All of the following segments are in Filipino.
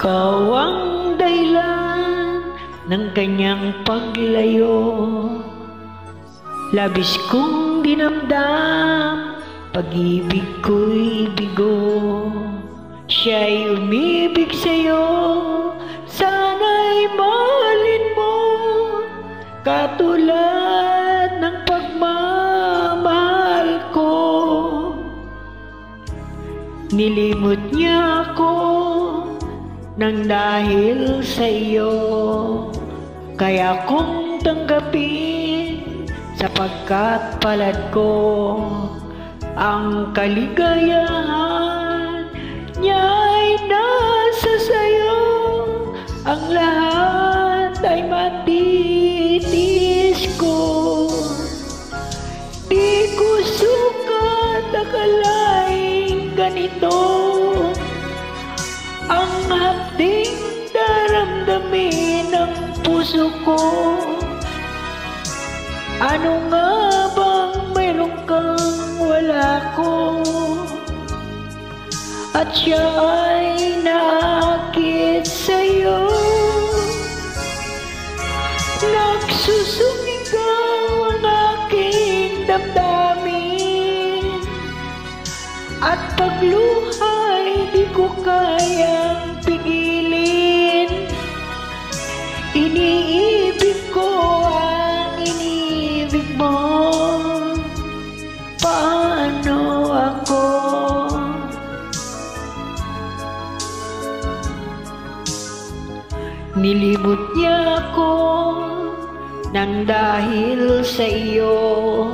Ikaw ang dahilan ng kanyang paglayo. Labis kong dinamdam, pag-ibig ko'y bigo. Siya'y umibig sa'yo, sana'y mahalin mo, katulad ng pagmamahal ko. Nilimot niya ako nang dahil sa iyo, kaya kong tanggapin sapagkat palad ko ang kaligayahan niya ay nasa sayo. Ang lahat ay matitis ko, di ko sukat akalaing ganito ang hapding daramdamin ng puso ko. Ano nga bang mayroon kang wala ko? At siya ay naakit sa'yo. Nagsusumigaw ang aking damdamin, at pagluhay di ko kayang pigilin. Iniibig ko ang iniibig mo, paano ako? Nilimot niya ako nang dahil sa iyo,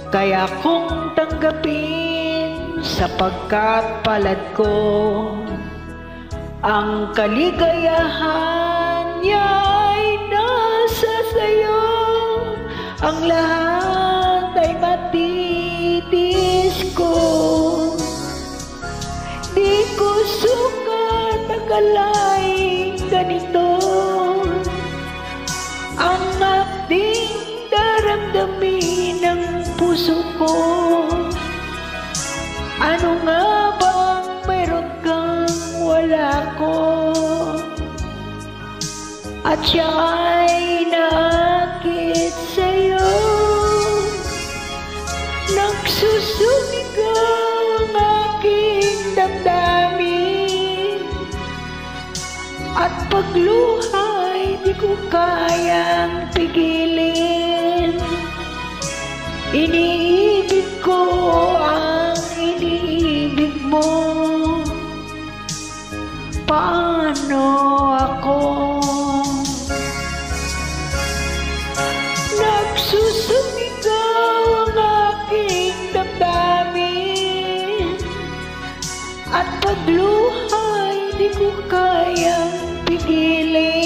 kaya kong tanggapin sapagkat palad ko ang kaligayahan niya ay nasa sayo. Ang lahat ay matitis ko, di ko sukat akalaing ganito ang ating daramdamin ng puso ko. Ano nga bang mayroon kang wala ko? At siya ay naakit sa'yo. Nagsusumigaw ang aking damdamin, at pagluhay di ko kayang pigilin. Iniibig ko ang iniibig mo, paano ako? Nagsusumigaw ang aking damdamin, at pagluhay di ko kayang pigilin.